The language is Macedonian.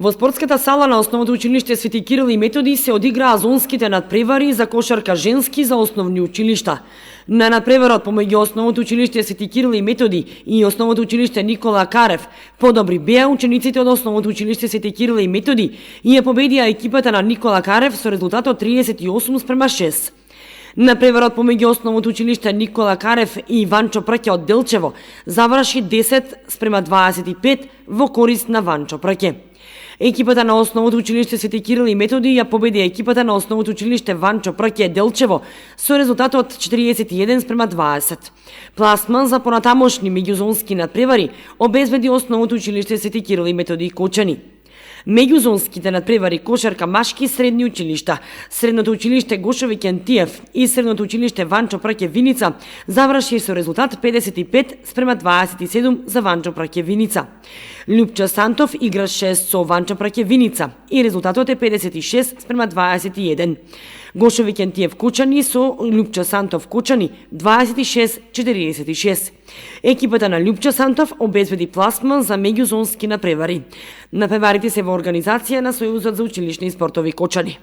Во спортската сала на Основното училиште Свети Кирил и Методи се одиграа зонските надпревари за кошарка женски за основни училишта. На надпреварот помеѓу Основното училиште Свети Кирил и Методи и Основното училиште Никола Карев подобри беа учениците од Основното училиште Свети Кирил и Методи и ја победија екипата на Никола Карев со резултатот 38:6. На преварот помеѓу Основното училиште Никола Карев и Ванчо Праќе од Делчево заврши 10:25 во корист на Ванчо Праќе. Екипата на Основното училиште Свети Кирил и Методи ја победи екипата на Основното училиште Ванчо Праќе Делчево со резултатот 41:20. Пласман за понатамошни меѓузонски надпревари обезбеди Основното училиште Свети Кирил и Методи Кочани. Меѓузонските надпревари кошарка машки и средни училишта, Средното училиште Гошови Кентиев и Средното училиште Ванчо Праќе Виница заврши со резултат 55:27 за Ванчо Праќе Виница. Љупча Сантов играше со Ванчо Праќе Виница и резултатот е 56:21. Гошови Кентиев Кучани со Љупча Сантов Кучани 26:46. Екипата на Љупча Сантов обезбеди пласман за меѓузонски надпревари. Надпреварите се во организација на Сојузот за училишни спортови Кочани.